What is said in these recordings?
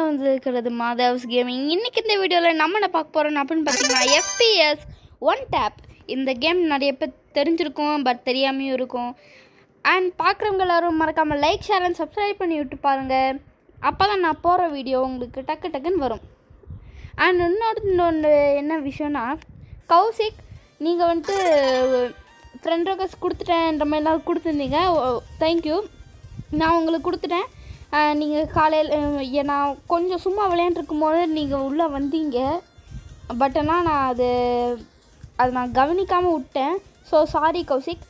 வந்துருக்கிறது மாதவ்ஸ் gaming. இன்றைக்கி இந்த வீடியோவில் நம்ம என்ன பார்க்க போகிறோம் அப்படின்னு பார்த்தீங்கன்னா FPS ஒன் டேப். இந்த கேம் நிறைய பேர் தெரிஞ்சிருக்கும், பட் தெரியாமையும் இருக்கும். அண்ட் பார்க்குறவங்க எல்லோரும் மறக்காமல் லைக், ஷேர் அண்ட் சப்ஸ்கிரைப் பண்ணி விட்டு பாருங்கள். அப்போ தான் நான் போகிற வீடியோ உங்களுக்கு டக்குன்னு வரும். அண்ட் இன்னொன்று என்ன விஷயம்னா, கௌசிக் நீங்கள் வந்துட்டு ஃப்ரெண்ட் ரெக்வெஸ்ட் கொடுத்துட்டேன்ற மாதிரிலாம் கொடுத்துருந்தீங்க. தேங்க்யூ, நான் உங்களுக்கு கொடுத்துட்டேன். நீங்கள் காலையில் நான் கொஞ்சம் சும்மா விளையாண்டுருக்கும் போது நீங்கள் உள்ளே வந்தீங்க. பட் ஆனால் நான் அது நான் கவனிக்காமல் விட்டேன். So sorry Kaushik.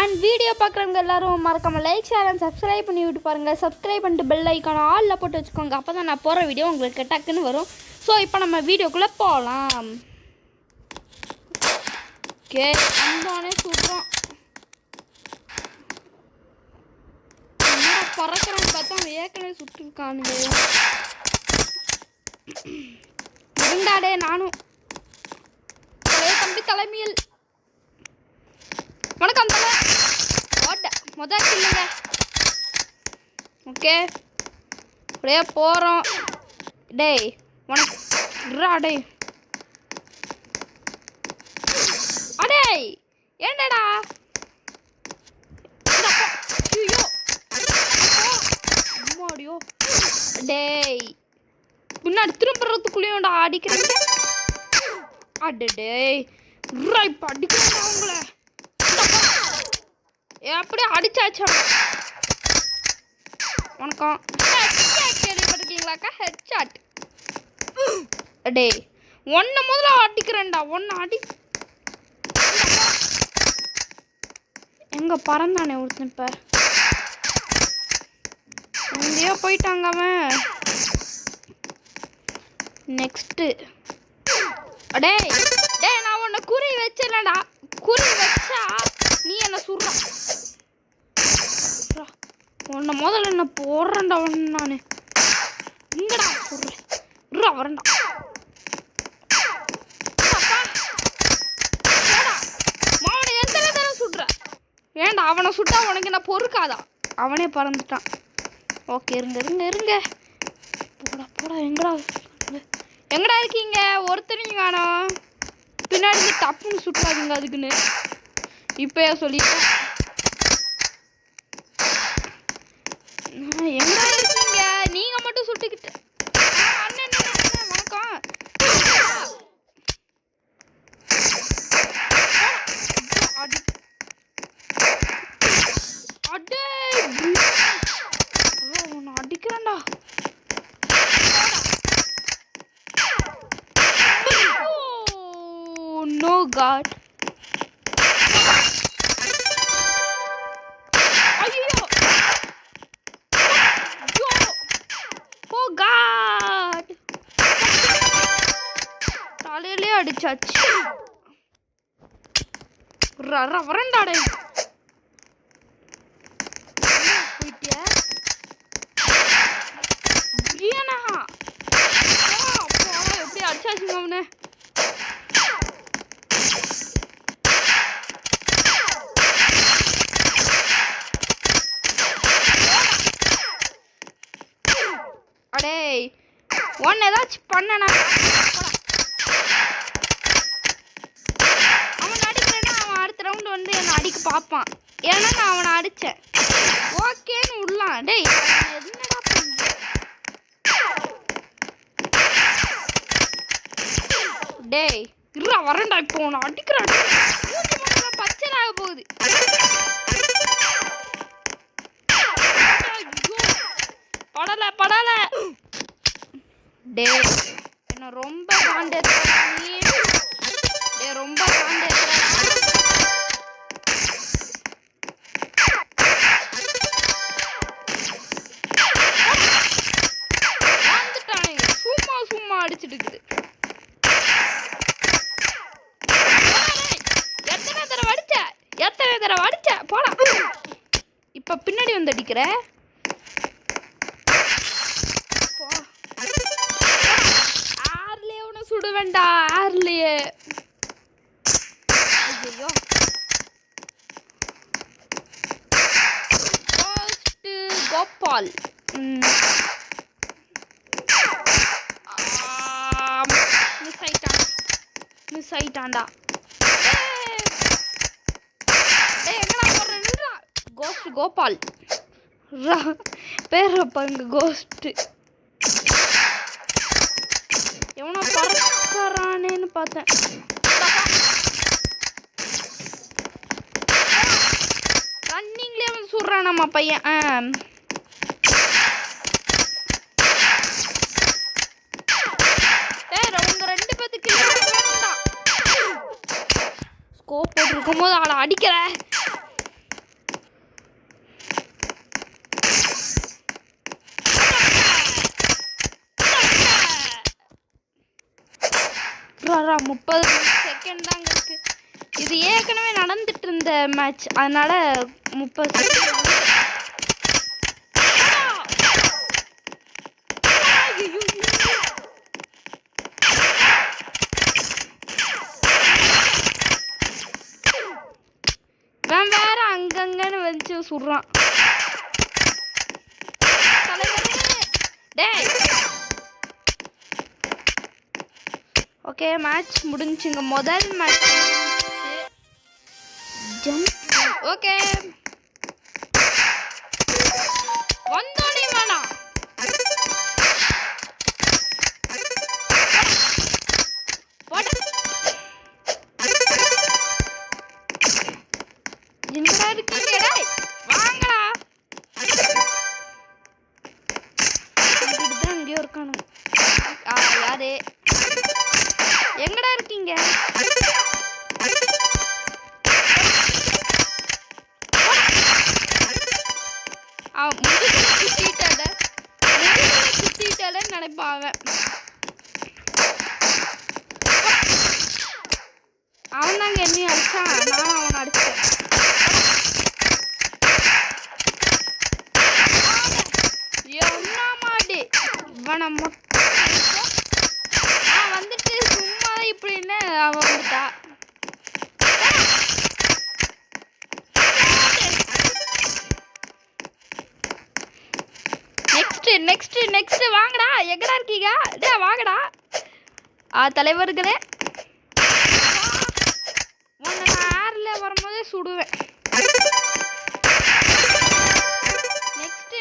And video பார்க்குறவங்க எல்லோரும் மறக்காமல் லைக், ஷேர் அண்ட் சப்ஸ்கிரைப் பண்ணி விட்டு பாருங்கள். சப்ஸ்கிரைப் பண்ணிட்டு பெல் ஐக்கான ஆலில் போட்டு வச்சுக்கோங்க. அப்போ தான் நான் போகிற வீடியோ உங்களுக்கு டக்குன்னு வரும். ஸோ இப்போ நம்ம வீடியோக்குள்ளே போகலாம். ஓகே, அந்தானே சுடுறோம். பறக்கிறோன்னு பார்த்தா ஏற்கனவே சுட்டுருக்கானுங்க. இருந்தாடே நானும் தம்பி தலைமையில் வணக்கம் தலை ஓட்ட முதல் இல்லைங்க. ஓகே அப்படியே போகிறோம். டேய் உனக்கு டேய் அடேய் ஏண்டடா டேய் பின்னாடி திரும்புறதுக்குள்ளேயும்டா அடிக்கிறேன். அடு டேய் இப்போ அடிக்கிறேன் அவங்கள அப்படியே அடிச்சாச்சா. வணக்கம், கேள்விப்பட்டிருக்கீங்களாக்கா? ஹெட்ஷாட். டேய் ஒன்றை முதல்ல அடிக்கிறேன்டா. ஒன்று அடி எங்கே பறந்தானே ஒருத்தன். இப்போ எங்கேயோ போயிட்டாங்க அவன். நெக்ஸ்ட்டு டேய் டேய் நான் உன்னை குறி வச்சேனடா. குறி வச்சா நீ என்ன சுடுற. உன்னை முதல்ல என்ன போடுறேன்டா. ஒன்று நான் இங்கடா சொல்கிறேன் வரேன்டா. மாவனை எந்த தானே சுடுற. ஏன்டா அவனை சுட்டா உனக்கு என்ன பொறுக்காதா? அவனே பறந்துட்டான். ஓகே இருங்க போடா எங்கடா இருக்கீங்க? ஒருத்தனையும் காணோம். பின்னாடி தப்புன்னு சுட்டாதீங்க அதுக்குன்னு இப்போயே சொல்லிட்டேன். எங்கடா இருக்கீங்க? நீங்கள் மட்டும் சுட்டுக்கிட்டு அண்ணன் வணக்கம். அடே உன்னை அடிக்கிறேன்டா. No God. ஐயோ oh God, தலையிலே அடிச்சாச்சு. வரண்டாடே போயிட்டியா? ஏனா எப்படி அடிச்சாச்சுங்க அவனை. அடேய் ஒன்று ஏதாச்சும் பண்ணனா? அவன் அடிக்கிறேன்னா அவன் அடுத்த ரவுண்டு வந்து என்னை அடிக்க பார்ப்பான். ஏன்னா நான் அவனை அடித்தேன். ஓகேன்னு விடலாம். டேய் என்னடா பண்ண? டேய் வரேன்டா. இப்போ உன்னை அடிக்கிறான். பச்சையாக போகுது. படலை டேய் என்ன ரொம்ப காண்டேத்துற நீ. டே ரொம்ப காண்டேத்துற. வந்துட்டானுங்க சும்மா அடிச்சுட்டு இருக்குது. எத்தனை தடவை அடிச்ச போடா. இப்ப பின்னாடி வந்து அடிக்கிற. சுட வேண்டாம் ஆர்லியே. ஐயோ கோபால் மிஸ் ஆயிட்டான்டா. எங்கடா போடுறா? கோஸ்ட் கோபால் பேர் வைப்பாங்க கோஸ்ட். எவனோ பறக்கறானேன்னு பார்த்தேன். ரன்னிங்லேயே வந்து சுடுறான் நம்ம பையன். உங்க 2 பேத்துக்கு வேண்டாம். ஸ்கோப் போட்டுருக்கும் போது அவளை அடிக்கிற. ரா 30 செகண்ட் தாங்க இருக்கு. இது ஏற்கனவே நடந்துட்டு இருந்த மேட்ச், அதனால 30 செகண்ட். வேற அங்கங்கன்னு வச்சு சுடுறான். Okay, match முடிஞ்சுங்க. முதல் மேட்ச் ஓகே வந்தோடனே வேணாம். எங்கடா இருக்கீங்க? வாங்கடா. இதுதான் எங்கேயோ இருக்கானு. யாரு? எங்கடா இருக்கீங்க? சுத்திட்டாலன்னு நினைப்பாங்க. அவன் தாங்க என்னையும் அடிச்சான், நானும் அவனை அடிச்சேன். என்ன மாடி இவனை நான் வந்துட்டு சும்மா இப்படின்னு அவன் வந்துட்டா. நெக்ஸ்ட் வாங்கடா. எங்கடா இருக்கீங்க? வாங்கடா தலைவர்களே. உன்னை நான் ஏர்ல வரும்போதே சுடுவேன். நெக்ஸ்ட்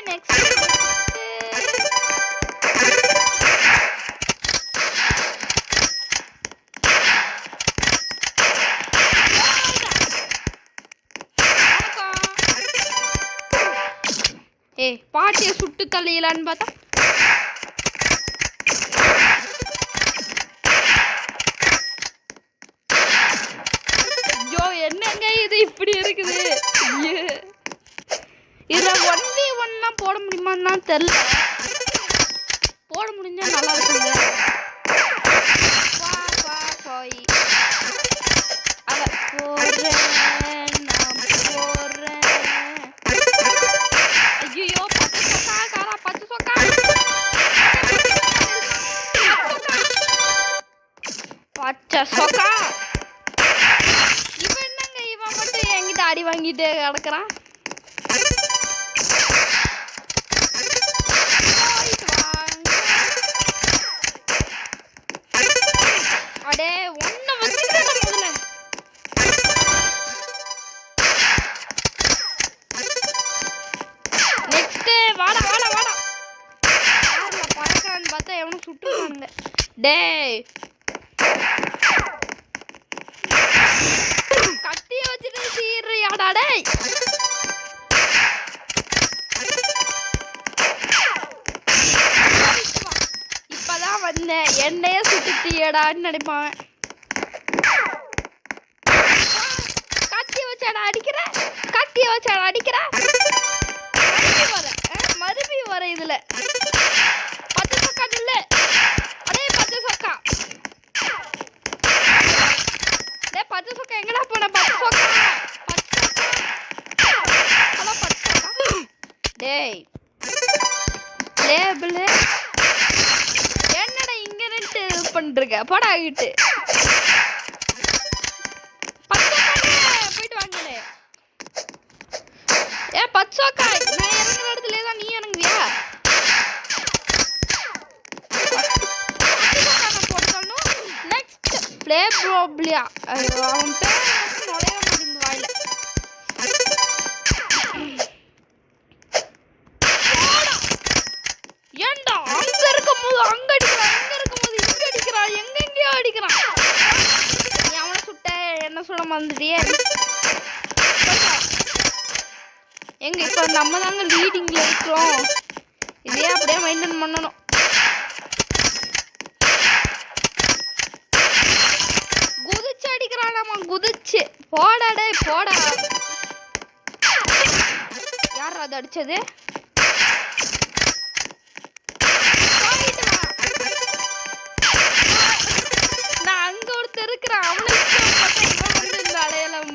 பாட்டியை சுட்டு தள்ளிடலான்னு பார்த்தா என்னங்க இது இப்படி இருக்குது? இதுல 1v1 போட முடியுமான்னு தான் தெரியல. போட முடிஞ்சா நல்லா இருக்குங்க. ஐயோ பச்சை சொக்கா. இவன் என்னங்க இவன் மட்டும் என்கிட்ட அடி வாங்கிட்டு கிடக்குறான். அடே ஒன்ன வச்சுக்கிறேன் முதல்ல. நெக்ஸ்ட் வாடா பறக்கிறான்னு பார்த்தா எவனும் சுட்டுறானுங்க. டேய் கத்திய வச்சுட்டு சீர்றியாடா? டேய் இப்பதான் வந்தேன், என்னையே சுட்டுட்டியடான்னு நினைப்பான். கத்திய வச்சாடா அடிக்கிற மறுபடியும் வர இதுல பச்சை சொக்கா இல்ல. அடே பச்சை சொக்கா எங்கடா போன? பச்சை சொக்கா டேய் லேபிள் என்னடா இங்க நின்று பண்றீங்க? போடா ஆகிட்டு போயிட்டு வாங்கலே. பச்சோக்கா நான் இறங்குற இடத்துல தான் நீ இறங்குவியா? போட்டுக்கணும். நெக்ஸ்ட் ஃப்ளேப்ரோப்லியா அவன் பேர் நுழைய மாட்டேங்குது வாயில. ஏன்டா அங்க இருக்கும்போது அங்க அடிக்கிறான், இங்க இருக்கும்போது இங்க அடிக்கிறான், எங்கெங்கயோ அடிக்கிறான். நீ அவனை சுட்ட என்ன சொல்ல மறந்துட்டியே. எங்க இப்ப நம்ம தாங்க லீடிங்ல இருக்கிறோம். இதே அப்படியே மெயின்டைன் பண்ணணும். குதிச்சு அடிக்கிறான், நம்ம குதிச்சு போடாடே போடா. யார் அது அடிச்சது? நான் அங்க ஒருத்தர் இருக்கிறான், அவனுக்கு வந்து இந்த அடையாளம்.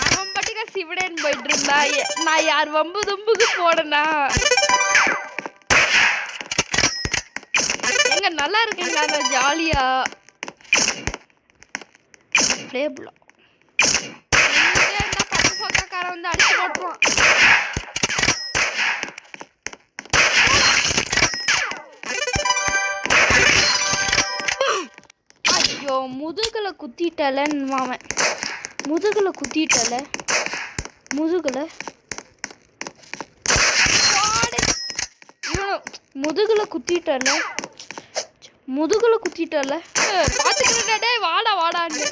அவன் பாட்டுக்க சிவடேன்னு போயிட்டு இருந்தா, நான் யார் வம்பு தும்புக்கு போடனா. எங்க நல்லா இருக்குங்க அந்த ஜாலியா பிளேபுல பத்து சொக்கார வந்து அடிச்சு போட்டுருவான். ஐயோ முதுகுல குத்திட்டலன்னு அவன். முதுகுல குத்திட்டல, முதுகுல முதுகுல குத்திட்டல, முதுகுல குத்திட்டல. பாத்துக்கிட்டே வாடா வாடான்னு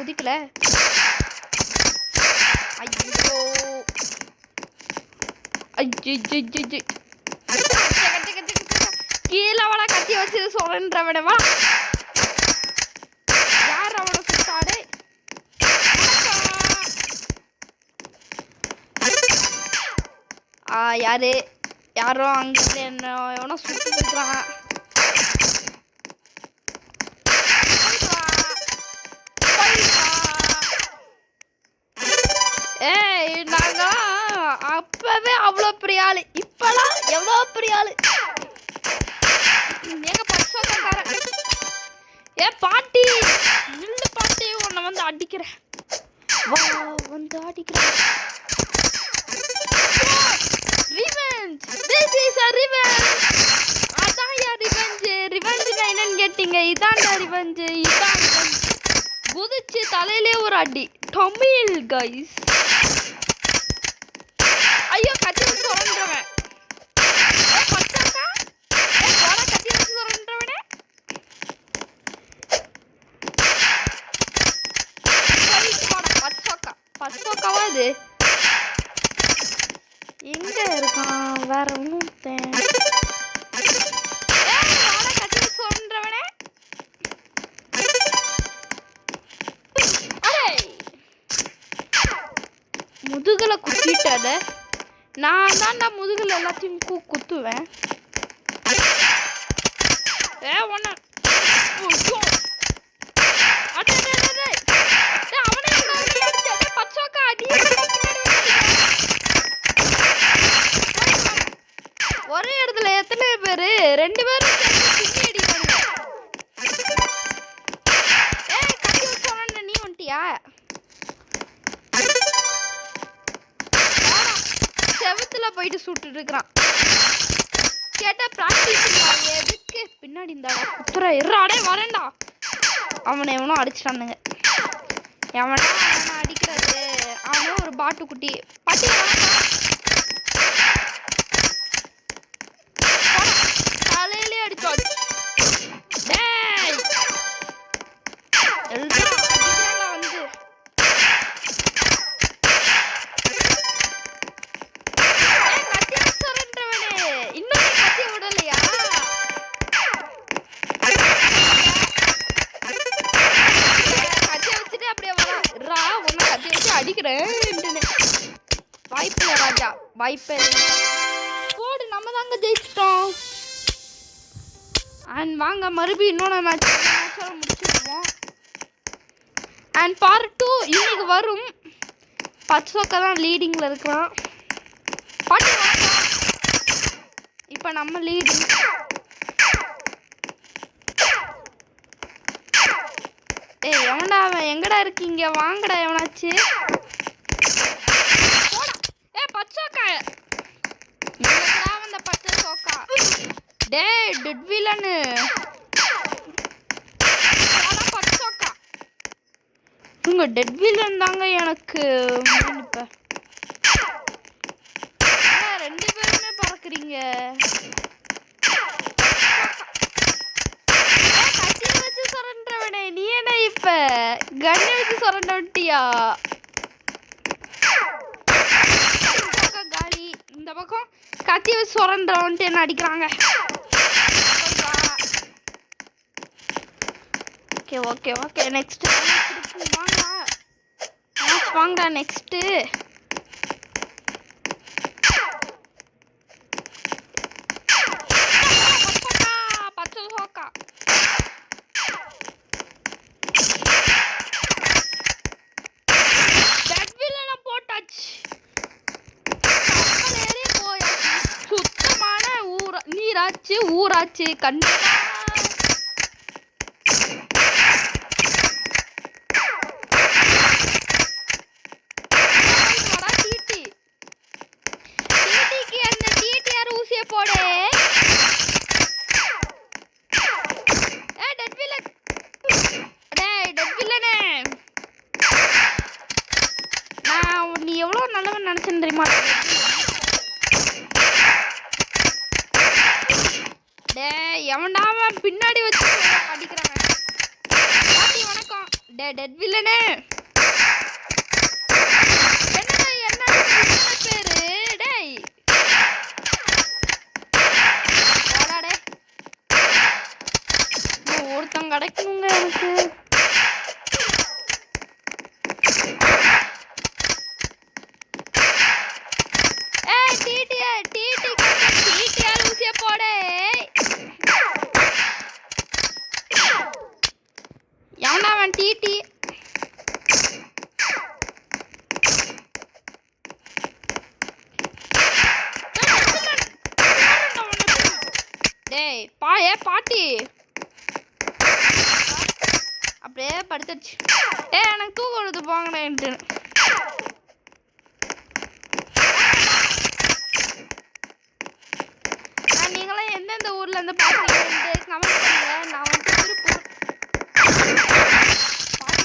குதிக்கல. ஐயோ கீழே வாடா, கத்தி வச்சு சொல்றவனவா. யார் அவனை சுட்டாடு? யாரு யாரோ அங்க என்ன எவனோ சுட்டு இருக்கிறான். ஏய் நாங்க அப்பவே அவ்வளோ பெரிய ஆளு, இப்பெல்லாம் எவ்வளோ பெரிய ஆளு. எங்க பச்சோக்காரன் ஏ பாட்டி நில்லு பாட்டி, உன்னை வந்து அடிக்கிறேன் வந்து அடிக்கிறேன். Revenge, this is a revenge. அதான் யா ரிவெஞ்ச். ரிவெஞ்ச் என்னன்னு கேட்டீங்க, இதான்டா ரிவெஞ்ச். இதான் குதிச்சு தலையிலே ஒரு அடி டொமில் கைஸ். ஐயோ கத்தி வச்சு சுரண்டுறவன். பச்சோக்கா போட கத்தி வச்சு சுரண்டுறவனே. பச்சோக்கா பச்சோக்காவா இது? எங்க இருக்கான்? வேற ஒன்றும் கத்தி சொல்றவனே. முதுகுல குத்திட்டாத. நான் தான்டா முதுகுல எல்லாத்தையும் குத்துவேன். ஒன்னு பச்சோக்கா அடி. ஒரே இடத்துல எத்தனை பேரு? 2 பேரும் அடிக்கிறாங்க. கத்தி வச்சு நீ வந்துட்டியா? செவத்துல போயிட்டு சுட்டு இருக்கிறான். கேட்டா பிராக்டிஸ் எதுக்கு பின்னாடி இருந்தாடா குத்துற இருடே வரேன்டா. அவனை எவனோ அடிச்சிட்டானுங்க. எவனா அவனை அடிக்கிறது? அவனோ ஒரு பாட்டு குட்டி பாட்டி தலையிலே அடிச்சாச்சு. வந்து இன்னும் கத்தி விடலையா? கத்திய வச்சுட்டு அப்படியே வரா. உன்னை கத்தி வச்சு அடிக்கிறேன். வாய்ப்பு இல்லை ராஜா, வாய்ப்பு போடு. நம்ம தாங்க ஜெயிச்சிட்டோம். அண்ட் வாங்க மறுபடியும் இன்னொன்று மேட்சோட முடிச்சுருவோம். அண்ட் பார்ட் 2 இன்னைக்கு வரும். பச்சோக்கா தான் லீடிங்கில் இருக்கிறான். பாட்டு இப்போ நம்ம லீடிங். எவன்டா அவன்? எங்கடா இருக்கீங்க? வாங்கடா எவனாச்சு. பச்சோக்கா அந்த பச்சை சோக்கா டெட் வில்லனு இவங்க டெட் வில்லன் தாங்க எனக்கு இப்ப ரெண்டு பேருமே பறக்குறீங்க. கத்திய வச்சு சொரண்டவனே நீ என்ன இப்ப கண்ணை வச்சு சொரண்ட விட்டியா? காலி. இந்த பக்கம் கத்திய வச்சு சொரண்டவன்ட்டு என்ன அடிக்கிறாங்க. ஓகே ஓகே ஓகே நெக்ஸ்ட் வாங்க நெக்ஸ்ட் பச்சை சோக்கா டெட் வில்லனை போட்டாச்சு. போயாச்சு சுத்தமான நீராச்சு ஊராச்சு கண்டு நினைச்சேன் தெரியுமா? எவன்டா பின்னாடி வச்சு அடிக்கிறாங்க. வணக்கம் டெட் வில்லனே என்ன பேரு டேய் ஒருத்தங்க கிடைக்கணுங்க எனக்கு. எவனாவன் டிடி டேய் பாட்டி அப்படியே படுத்துச்சு. எனக்கு தூக்கம் வருது போங்கடேன்ட்டு. நீங்களாம் எந்தெந்த ஊர்ல இருந்து பாக்குறீங்க கமெண்ட் பண்ணுங்க. நான் வந்து திருப்பூர் பாட்டி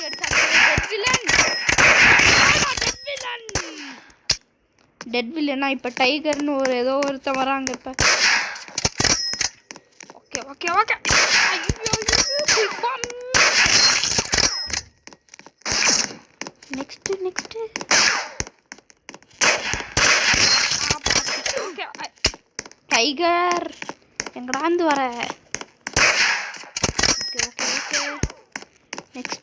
டெட் வில்லனா இப்ப டைகர்னு ஒரு ஏதோ ஒருத்தன் வராங்க இப்ப. Okay okay okay next next okay tiger எங்கடாந்து வர. ஓகே ஓகே ஓகே நெக்ஸ்ட்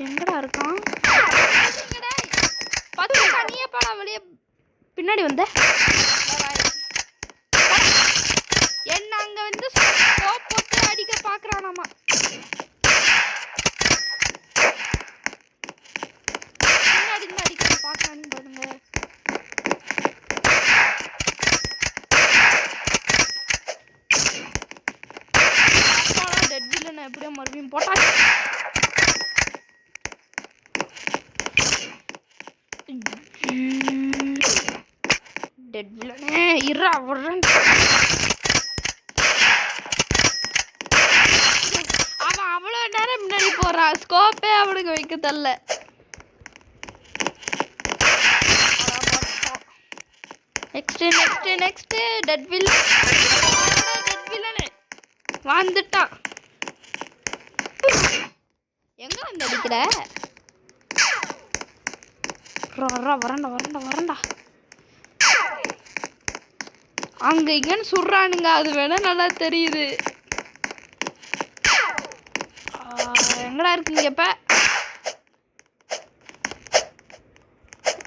எங்கடா இருக்கான்? நீயே பாடா வெளியே பின்னாடி வந்த என்ன அங்க வந்து போட்டு அடிக்க பாக்குறானாமா. பின்னாடி இருந்து அடிக்க பாக்குறான்னு பாருங்க. டெட் வில்லனை எப்படியோ மறுபடியும் போட்டாச்சு. டெட் வில்லனே இருடா வர்றேன். அவன் அவ்வளவு நேரம் முன்னாடி போறான். ஸ்கோப்பே அவனுக்கு வைக்க தரல. நெக்ஸ்ட் நெக்ஸ்ட் நெக்ஸ்ட் டெட் வில்லனே வந்துட்டான். எங்க வந்து அடிக்கிற? வரண்டா வரண்டா வரண்டா. அங்க இங்கன்னு சுடுறானுங்க. அது வேணா நல்லா தெரியுது. எங்கடா இருக்கீங்க இப்ப?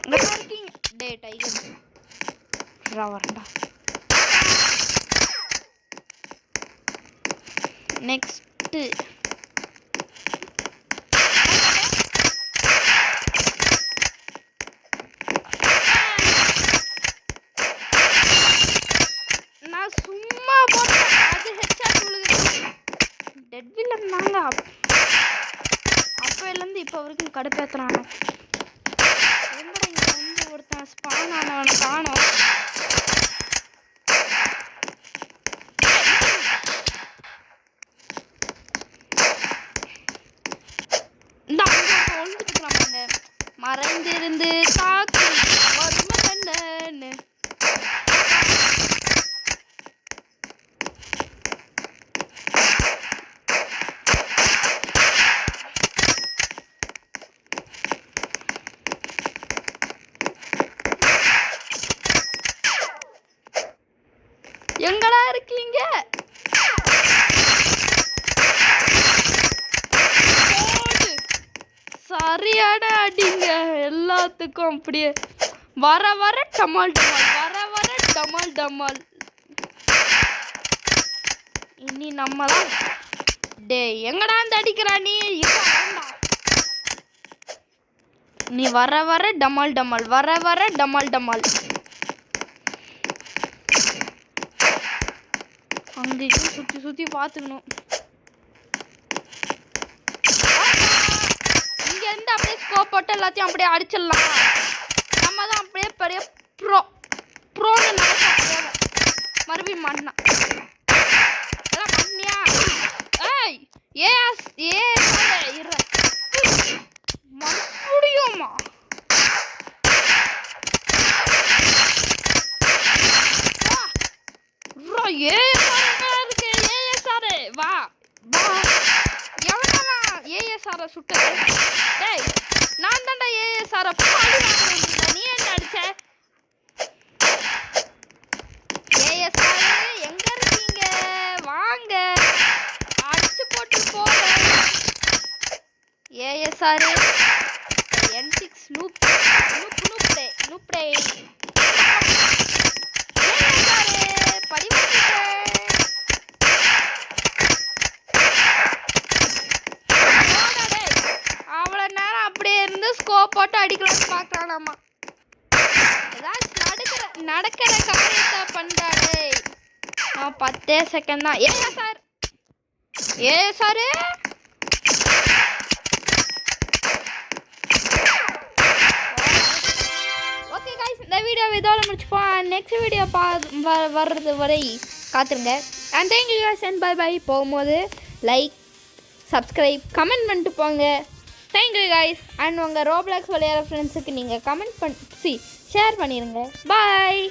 எங்கடா இருக்கீங்க? டே டைகர் வரண்டா. நெக்ஸ்ட் நான் சும்மா போட்டேன். இப்போ வரைக்கும் கடுப்பேற்றுறானோ. எங்கடா இங்கே வந்து ஒருத்தன் ஸ்பான் ஆனவனை காணோம். இந்த ஒழுங்குட்டு இருக்கிறாங்க. மறைந்திருந்து தாக்கு வருமன்னு. எங்கடா இருக்கீங்க? சரியான அடிங்க எல்லாத்துக்கும். அப்படியே வர வர டமால் டமால், வர வர டமால் டமால். இனி நம்ம தான். டே எங்கடா அந்த அடிக்கிறா நீ? நீ வர வர டமால் டமால், வர வர டமால் டமால். அங்கேயும் சுற்றி சுற்றி பார்த்துக்கணும். இங்கேருந்து அப்படியே ஸ்கோப் போட்டு எல்லாத்தையும் அப்படியே அடிச்சிடலாம். நம்ம தான் அப்படியே பெரிய ப்ரோன்னு நினைச்சா. மறுபடியும் மாட்டினா எல்லாம் மாட்டினியா? ஏய் இரு மறுபடியுமா? வா வா எவனா ஏஎஸ்ஆர சுட்டது? டேய் நான் தான்டா ஏஎஸ்ஆர நீ என்ன அடிச்ச? ஏஎஸ்ஆர் எங்க இருக்கீங்க? வாங்க அடிச்சு போட்டு போங்க. ஏஎஸ்ஆர் N6 நூப் ஸ்கோப் போட்டு அடிக்கலாம்னு பார்க்கலாமா? ஏதாச்சும் நடக்கிற காரியத்தை பண்றாடே. 10 செகண்ட் தான். ஏஎஸ்ஆர் ஓகே गाइस, இந்த வீடியோ இதோட முடிச்சுப்போம். நெக்ஸ்ட் வீடியோ வர்றது வரை காத்துருங்க. And thank you guys and bye bye. போகும்போது லைக் சப்ஸ்கிரைப் கமெண்ட் பண்ணிட்டு போங்க. Thank you guys. அண்ட் உங்கள் ரோப்ளாக்ஸ் விளையாடுற ஃப்ரெண்ட்ஸுக்கு நீங்கள் கமெண்ட் ஷேர் பண்ணிடுங்க. பாய்.